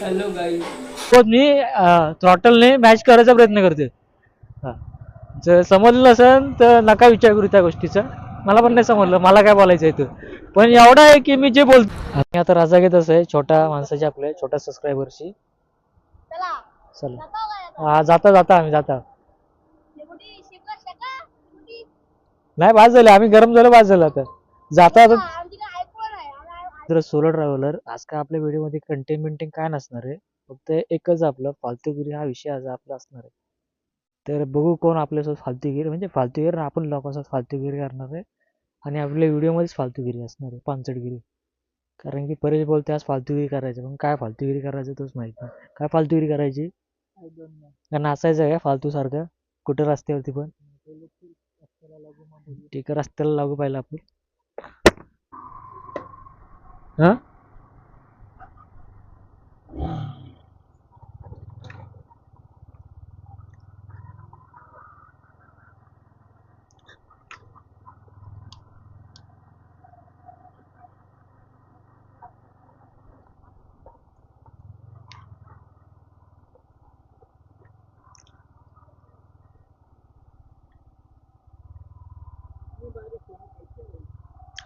Hello गाई. मी थ्रॉटलने match करायचा प्रयत्न करते. हा, जर समजलं नसेल तर नका विचार करू त्या गोष्टीचा. मला पण नाही समजलं, मला काय बोलायचं आहे ते. पण एवढं आहे की मी जे बोलतो. मी आता रजा घेत आहे छोट्या माणसाची, आपल्या छोट्या सबस्क्रायबरची. चला हा, जाता जाता आम्ही जाता. नाही, बाद झालं, आम्ही गरम झालं, बाद झालं. आता जाता आता सोलो ट्रॅव्हलर. आज काय आपल्या व्हिडिओमध्ये कंटेंट मेंटेन काय नसणार आहे, फक्त एकच आपलं फालतूगिरी हा विषय आज आपला असणार आहे. तर बघू कोण आपल्यासोबत फालतूगिरी, म्हणजे फालतूगिरी आपण लोकांसोबत फालतूगिरी करणार आहे. आणि आपल्या व्हिडिओमध्येच फालतूगिरी असणार आहे, पानचटगिरी. कारण की परेश बोलते आज फालतूगिरी करायचं, पण काय फालतूगिरी करायचं तोच माहित नाही. काय फालतूगिरी करायची, का नाचायचं आहे फालतू सारखं कुठं रस्त्यावरती पण. ठीक आहे, रस्त्याला लागू पाहिजे आपण. हा,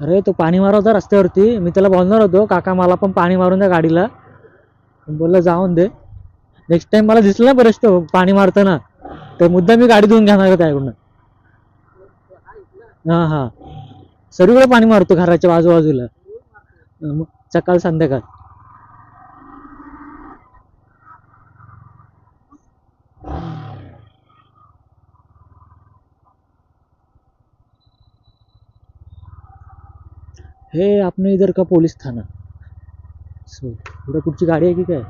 अरे तो पाणी मारत होता रस्त्यावरती, मी त्याला बोलणार होतो काका मला पण पाणी मारून द्या गाडीला. बोललं जाऊन दे, नेक्स्ट टाइम मला दिसलं ना बरेच तो पाणी मारताना, तर मुद्दा मी गाडी धुवून घेणार त्याकडून. हा हा, सर्वीकडे पाणी मारतो घराच्या बाजूबाजूला, सकाळ संध्याकाळ. हे आपने इधर का पोलीस थाना. पुढे कुठची गाडी आहे की काय.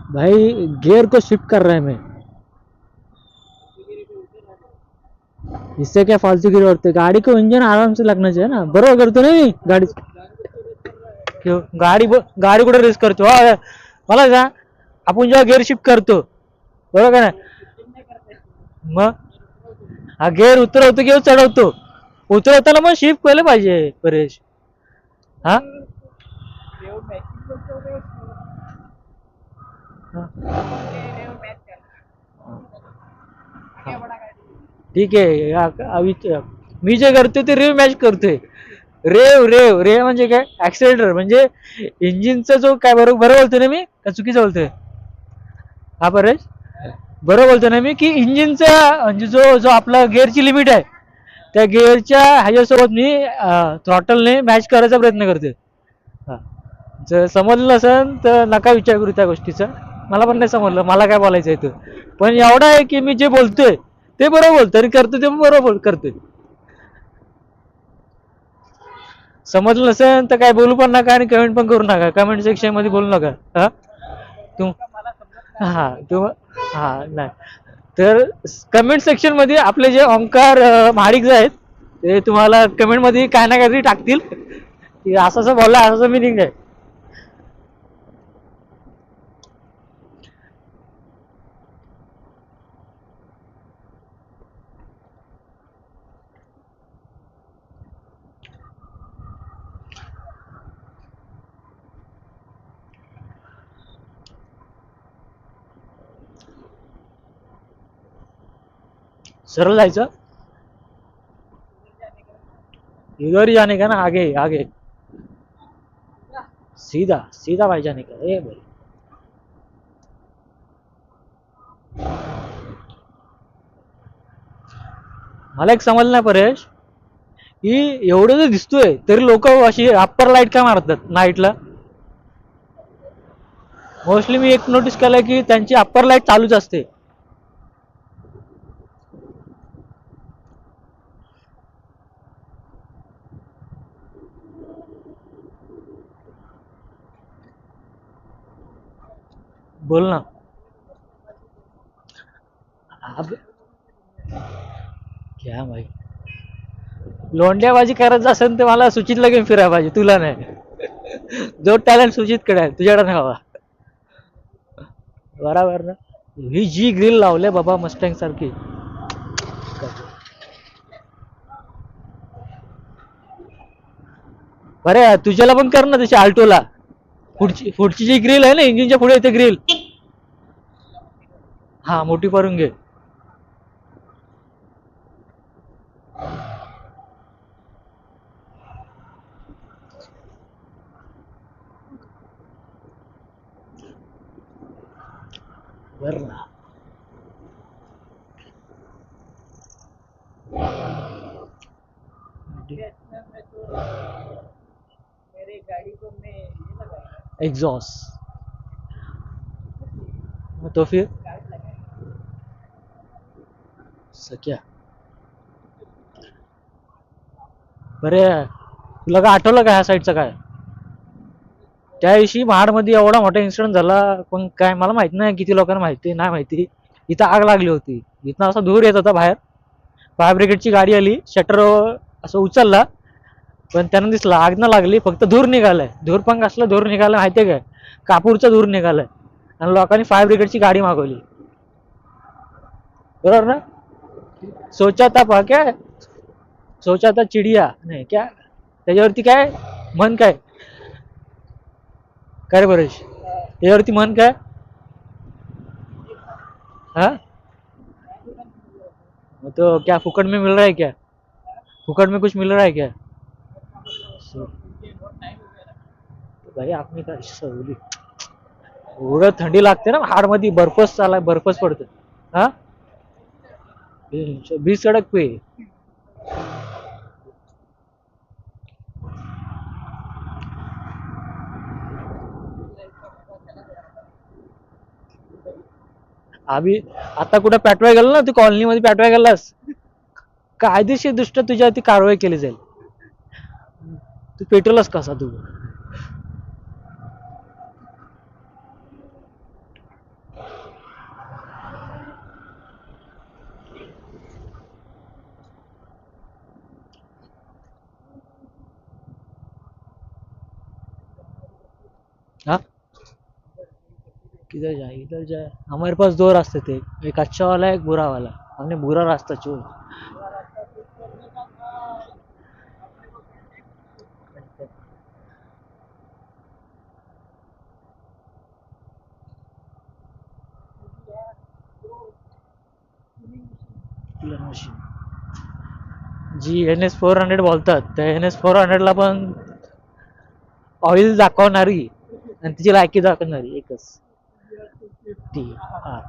भाई गियर को शिफ्ट कर रहा है मैं, इससे क्या फालतू गिर होते. गाड़ी को इंजन आराम से लगना चाहिए ना, बरोबर करतो ना मी गाडी. क्यों गाडी कुठे रेस करतो. मला सांग, आपण जेव्हा गिअर शिफ्ट करतो बरोबर का, मग हा गिअर उतरवतो किंवा चढवतो, उतरवताना मग शिफ्ट केलं पाहिजे परेश. हा, ठीक आहे. मी जे करतोय ते रेव मॅच करतोय. रेव रेव रेव म्हणजे काय, ऍक्सिलेटर म्हणजे इंजिनचा जो काय. बरोबर बोलतोय ना मी का चुकीचं बोलतोय. हा परेश, बरोबर बोलतोय ना मी की इंजिनचा म्हणजे जो जो आपला गिअरची लिमिट आहे, त्या गिअरच्या ह्याच्यासोबत मी थ्रॉटलने मॅच करायचा प्रयत्न करते. हा, जर समजलं नसेल तर नका विचार करू त्या गोष्टीचा. मला पण नाही समजलं, मला काय बोलायचं आहे ते. पण एवढं आहे की मी जे बोलतोय ते बरोबर बोलतोय आणि करतोय ते बरोबर करतोय. समजलं नसेल तर काय बोलू पण नका आणि कमेंट पण करू नका, कमेंट सेक्शन मध्ये बोलू नका. हा, तुम हा तुम हा नाही तर कमेंट सेक्शन मध्ये आपले जे ओंकार महाडिक जे आहेत ते तुम्हाला कमेंट मध्ये काय ना काहीतरी टाकतील की असं असं बोलला, असं मिनिंग आहे. सरळ जायचं, इधर जाने का ना, आगे आगे. सीधा सीधा भाईजान निकला ए भाई. मला एक समजलं नाही परेश, की एवढं जर दिसतोय तरी लोक अशी अप्पर लाईट का मारतात नाईटला. मोस्टली मी एक नोटीस केलंय की त्यांची अप्पर लाईट चालूच असते. बोल ना. अब क्या भाई, लोंड्याबाजी करायचं असेल तर मला सुचितला घेऊन फिरायला पाहिजे, तुला नाही. जो टॅलेंट सुचित कडे आहे तुझ्याकडे नाही बाबा. बराबर ना. ही जी ग्रिल लावले बाबा मस्टँग सारखी. अरे तुझ्याला पण कर ना तशी आल्टोला. पुढची जी ग्रिल आहे ना इंजिनच्या पुढे येते ग्रिल. हा मोठी करून घे. बर ना. एग्जॉस्ट. तो फिर सख्या. बरे तुला काय आठवलं का ह्या साईडचं काय, त्या दिवशी महाडमध्ये एवढा मोठा इन्सिडेंट झाला. पण काय मला माहित नाही किती लोकांना माहिती नाही माहिती. इथं आग लागली होती. इथं असा धूर येत होता बाहेर. फायर ब्रिगेडची गाडी आली, शटर असं उचलला, पण त्यांना दिसलं आग न लागली, फक्त धूर निघालाय. धूर पण कसला धूर निघालाय माहितीये काय, कापूरचा धूर निघालाय. आणि लोकांनी फायर ब्रिगेडची गाडी मागवली. बरोबर ना. सोचा था क्या, सोचा था चिडिया नाही क्या, त्याच्यावरती काय म्हण काय, काय रे परेश त्याच्यावरती म्हण काय. हाँ तो क्या फुकट में मिल रहा है क्या, फुकट में कुछ मिल रहा है क्या. So, भाई आपने काय सवली. एवढं थंडी लागते ना हाड मध्ये, बर्फच चालाय, बर्फच पडतो. हा 20 सडक पे. आम्ही आता कुठं पॅटवाय गेलो ना, तू कॉलनी मध्ये पॅटवाय गेलास, कायदेशीर दृष्ट्या तुझ्यावरती कारवाई केली जाईल. तू पेटवलास कसा तू. हाँ किधर जाए इधर जाए, हमारे पास दो रास्ते थे, एक अच्छा वाला एक बुरा वाला. हमने बुरा रास्ता चुन. जी NS 400 बोलतात, त्या NS 400 ला पण ऑइल दाखवणारी आणि तिची लायकी दाखवणारी एकच ती. हा.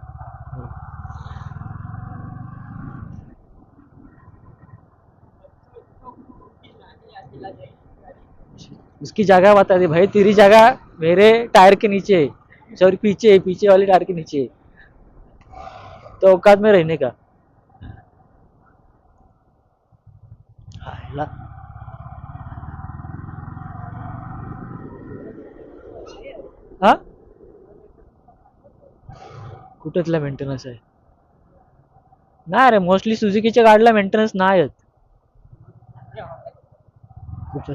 उसकी जगह बता दे भाई, तेरी जगह मेरे टायर के नीचे है, सॉरी पीछे, पीछे वाले टायर के नीचे है. तो औकात में रहने का. ला. हा कुठतला मेंटेनन्स आहे. नाही रे, मोस्टली सुझुकीच्या गाडीला मेंटेनन्स नाही आहेत.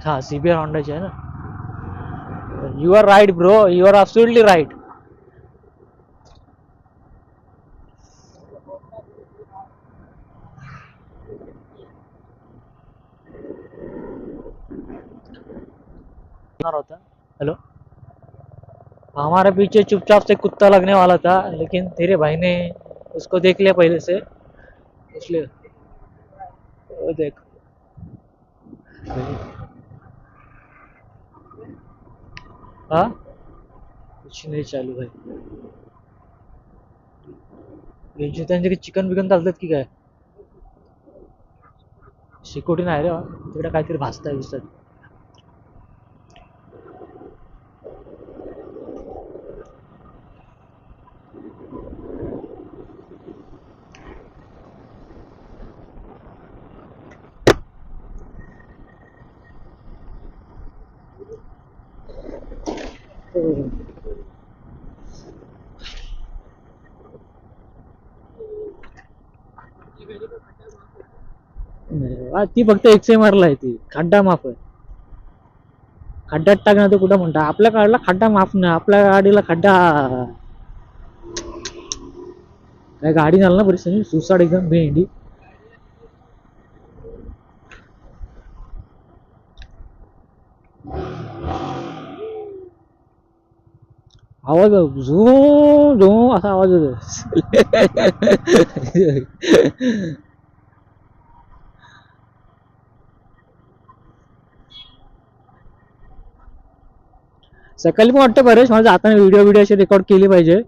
हा CBR होंडाची आहे ना. You are right bro, you are absolutely right. होता. हेलो. हमारे पीछे चुपचाप से कुत्ता लगने वाला था, लेकिन तेरे भाई ने उसको देख लिया पहले से, इसलिए वो देख. हा कुछ नाही चालू भाई. यांची त्यांच्याकडे चिकन बिकन चालतात की काय? शिकोटी नाही रे बा. तिकडे काहीतरी भाजताय दिसतात. ती फक्त XMR ला आहे ती खड्डा माफ आहे. खड्ड्यात टाकणार तर कुठं म्हणता आपल्या गाडीला खड्डा माफ नाही आपल्या गाडीला खड्डा काय गाडी झाली ना परिस्थिती सुसाड एकदम भेंडी. आवाज झू झू असा आवाज येतो. सकाळी पण वाटतं बरेच माझं आता व्हिडिओ असे रेकॉर्ड केली पाहिजे.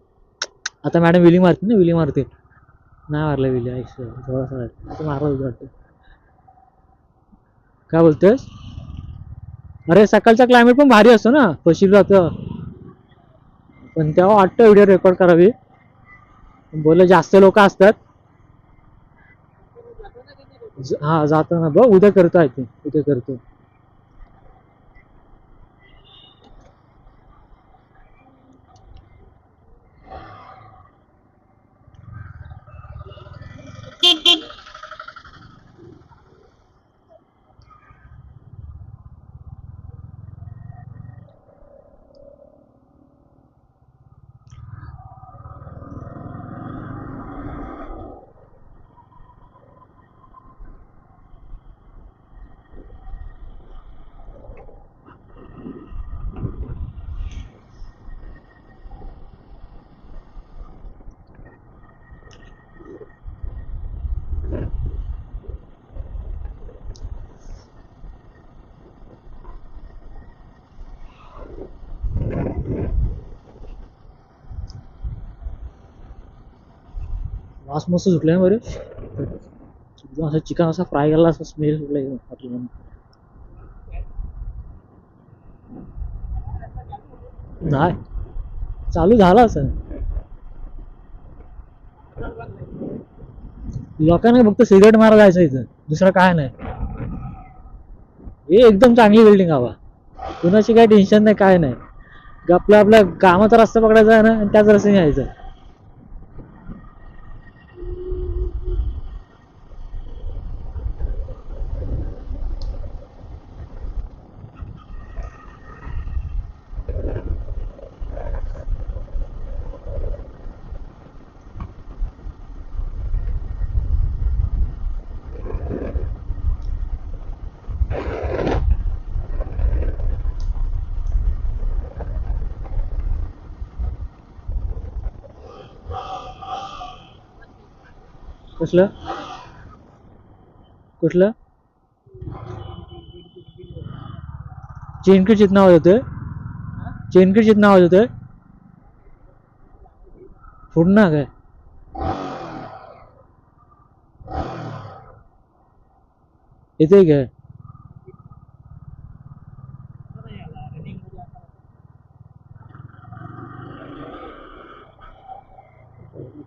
आता मॅडम विली मारते ना विली मारते नाही मारलं विली थोडासा आता मारलं वाटतं. काय बोलतेस? अरे सकाळचा क्लायमेट पण भारी असतो ना पशीर जातं पण तेव्हा वाटतं व्हिडिओ रेकॉर्ड करावी. बोल जास्त लोक असतात. हा जातो ना बघ उद्या करतो आहे ते उद्या करतो. वास मस्त सुटलाय बरे एकदम असं चिकन असा फ्राय केला असं स्मेल सुटलाय हॉटेलमध्ये. नाही चालू झाला असं लोकांना फक्त सिगरेट मारा जायचं इथं दुसरं काय नाही. हे एकदम चांगली बिल्डिंग हवा कुणाची काही टेन्शन नाही काय नाही. आपला आपल्या कामाचा रस्ता पकडायचा आहे ना आणि त्याच रस्त्याने यायचं. कसलं कुठलं चेनकीट चितना आवाज होतोय. चेनकीट चितना आवाज होतोय. फुडणार काय येते काय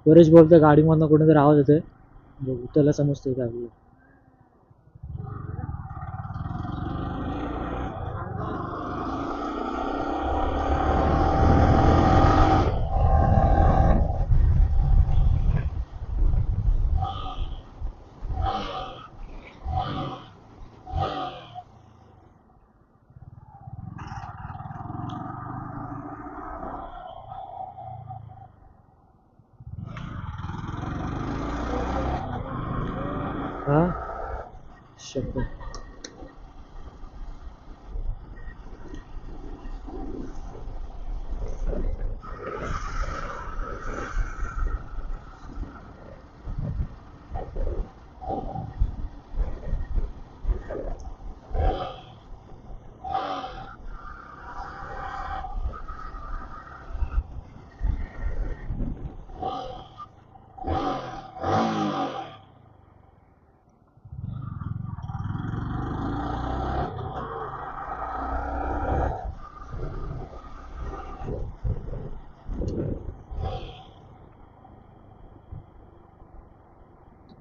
बरेच बोलतोय गाडी मधनं कोणीतरी आवाज येतोय बघू त्याला समजतंय काय आपल्याला. हा शब्द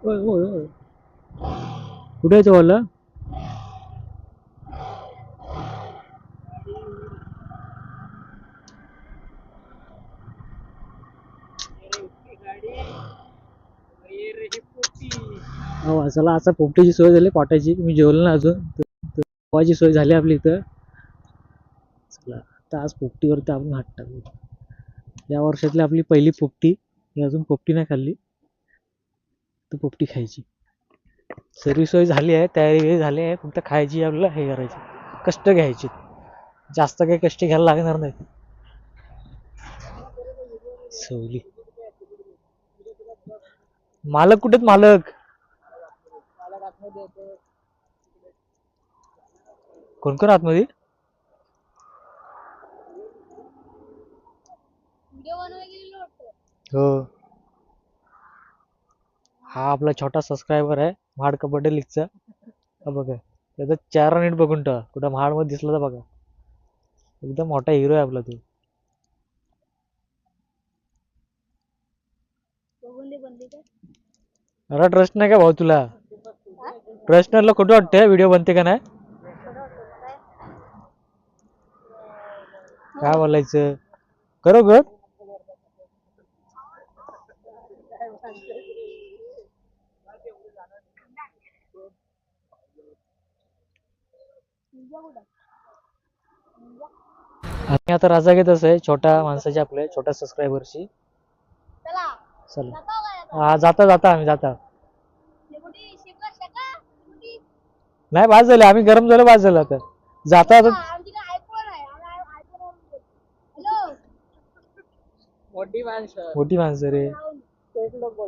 ओय, ओय, ओय. कुठे आहे तो वाला? हो चला, आता पोपटीची सोय झाली पोटाची. मी जेवलो ना अजून. पोहायची सोय झाली आपली इथं. चला आता आज पोपटीवरती आपण हात टाकू. या वर्षातली आपली पहिली पोपटी. मी अजून पोपटी नाही खाल्ली, तर पोपटी खायची. सर्व सोय झाली आहे, तयारी झाली आहे, फक्त खायची आपल्याला हे करायची, कष्ट घ्यायचे. जास्त काही कष्ट घ्यायला लागणार नाही. सवली मालक कुठेत मालक? कोण कोण आतमध्ये? हो, हा आपला छोटा सबस्क्रायबर आहे महाड कबड्डी लीगचा. हा बघा, त्याचा चेहरा नीट बघून ठेवा, कुठं महाड मध्ये दिसला तर बघा. एकदम मोठा हिरो आहे आपला तो. अरे ट्रस्ट नाही का भाऊ तुला? ट्रस्टरला कुठं वाटतंय व्हिडिओ बनते का नाही? काय बोलायचं खरोखर? आम्ही आता राजा घेतच आहे छोट्या माणसाची, आपल्या छोट्या सबस्क्रायबरची. चला हा, जाता जाता आम्ही जाता. नाही बाद झाले, आम्ही गरम झालो, बाद झालं आता. जाता आता. मोठी माणसं रे,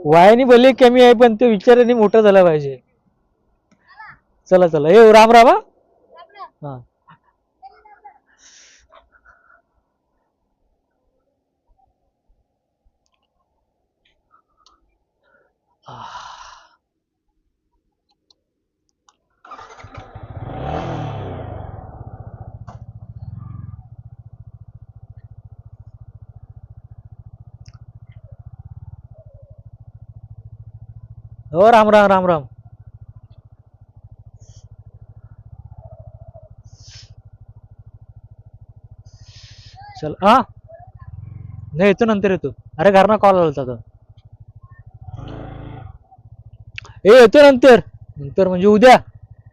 वयाने भले कमी आहे पण ते विचाराने मोठा झाला पाहिजे. चला चला, ये राम राम. हा हो, राम राम राम राम. चल हा, नाही येतो नंतर येतो. अरे घरना कॉल आला होता. येतो नंतर. नंतर म्हणजे उद्या,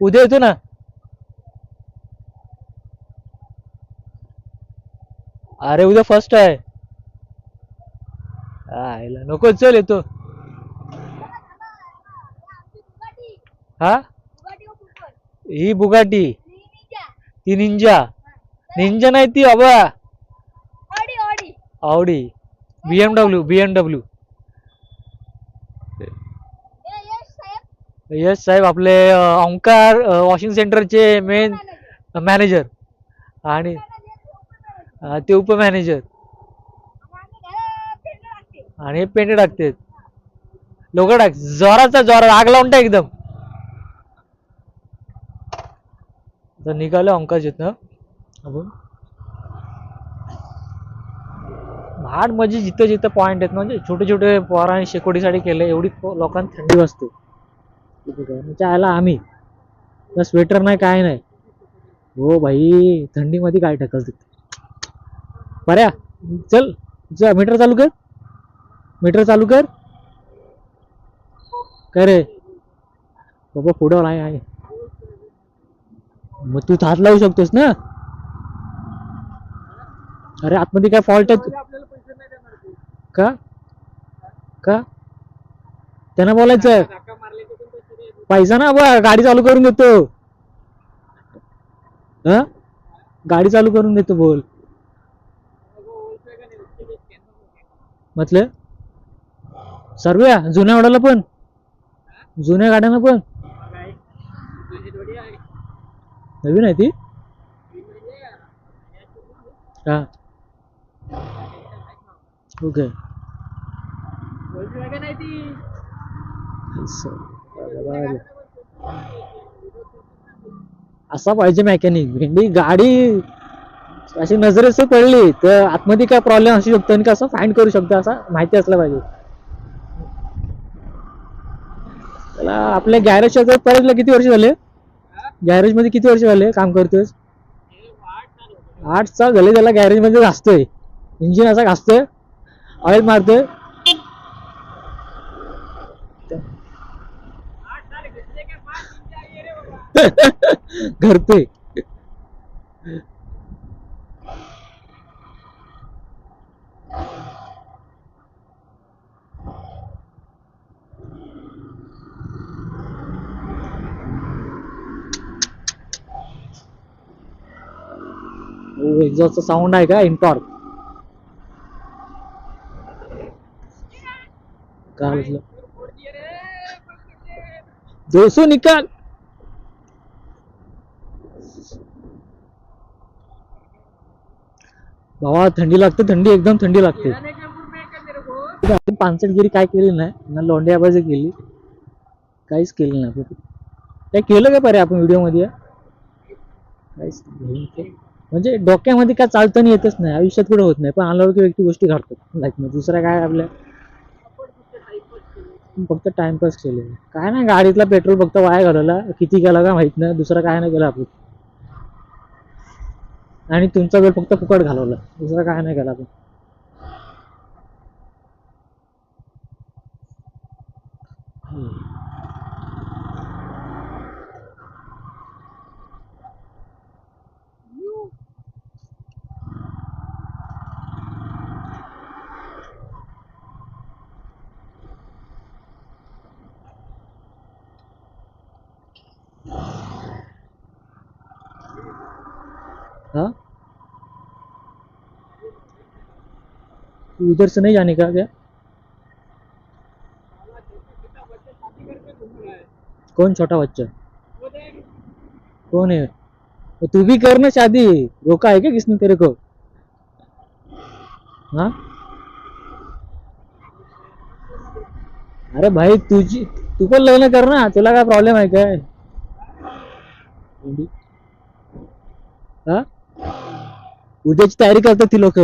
उद्या येतो ना. अरे उद्या फर्स्ट आहे. आयला नको, चल येतो. हा, ही बुगाटी, ती निंजा. निंजा नाही ती बाबा, आवडी. BMW, BMW. यश साहेब आपले ओंकार वॉशिंग सेंटरचे मेन मॅनेजर, आणि ते उपमॅनेजर, आणि पेंट टाकते. लोक टाक जोराचा, जोरात आग लावून टाक एकदम. तर निघालो अंकाच ना आपण. महाड म्हणजे जिथं जिथं पॉइंट आहेत, म्हणजे छोटे छोटे पोरांनी शेकोटीसाठी केले, एवढी लोकांना थंडी वाजते. त्याला आम्ही स्वेटर नाही, काय नाही. हो भाई, थंडीमध्ये काय ढकलते. बऱ्या चल, मीटर चालू कर, मीटर चालू कर. काय रे बाबा, पुढं आहे. मग तू हात लावू शकतोस ना. अरे आतमध्ये काय फॉल्ट आहे का? का त्यांना बोलायचं पैसा ना बा, गाडी चालू करून देतो. हा, गाडी चालू करून देतो बोल. म्हटलं सर्व जुन्या ऑर्डरला पण, जुन्या गाड्यांना पण. नवीन आहे ती का? ओके. असा पाहिजे मेकॅनिक. भेंडी गाडी अशी नजरेस पडली तर आतमध्ये काय प्रॉब्लेम असू शकतो आणि कसं फाइंड करू शकतो, असं माहिती असलं पाहिजे. त्याला आपल्या गॅरेजच्या कॉलेजला किती वर्ष झाले? गॅरेज मध्ये किती वर्ष झाले काम करतोय? 8 साल झाले त्याला गॅरेज मध्ये घासतोय, इंजिन असा घासतोय, ऑइल मारतोय. करतोय. एक्झॉस्टचा साऊंड आहे का? इनटॉर्क काय 200 निकाल. भावा थंडी लागते, थंडी एकदम थंडी लागते. आपण पानसटगिरी काय केली नाही ना, लोंढ्याबाजी केली, काहीच केलं नाही. काय केलं का परे आपण व्हिडिओ मध्ये? काहीच म्हणजे डोक्यामध्ये काय चालतं नाही, येतच नाही, आयुष्यात कुठे होत नाही, पण अनोळखी व्यक्ती गोष्टी घडतात लाईफ मध्ये. दुसरा काय आपल्या फक्त टाइमपास केले. काय नाही, गाडीतला पेट्रोल फक्त वाया घालवला, किती गेला का माहित नाही, दुसरा काय नाही केलं आपण. आणि तुमचा वेळ फक्त फुकट घालवला, दुसरा काय नाही केला आपण. हाँ उधर से नहीं जाने का क्या? कौन छोटा बच्चा? कौन है? तो तू भी करना शादी, रोका है क्या किसने तेरे को? हाँ अरे भाई तू पण लग्न कर ना, तुला काय प्रॉब्लेम आहे काय? हा उद्याची तयारी करतात ती लोक.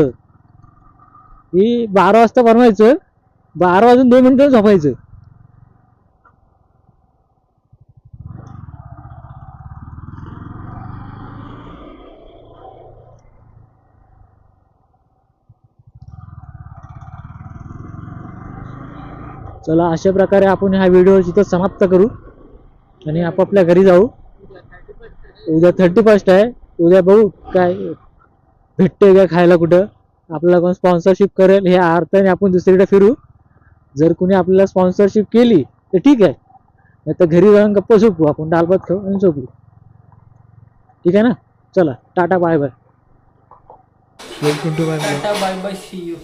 ही 12 वाजता बनवायचं, 12 वाजून 2 मिनिटं झोपायचं. चला अशा प्रकारे आपण हा व्हिडिओ इथं समाप्त करू आणि आपापल्या घरी जाऊ. उद्या 31 आहे, उद्या बघू काय भेटते का खायला, कुठं आपल्याला कोण स्पॉन्सरशिप करेल हे अर्थाने आपण दुसरीकडे फिरू. जर कोणी आपल्याला स्पॉन्सरशिप केली तर ठीक आहे, नाही तर घरी जाऊन गप्पा झोपू आपण, दाल भात खाऊ आणि झोपू. ठीक आहे ना? चला tata bye bye. Welcome to bye bye. Tata bye bye, see you.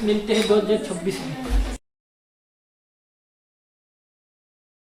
मिलते हैं 2026 में.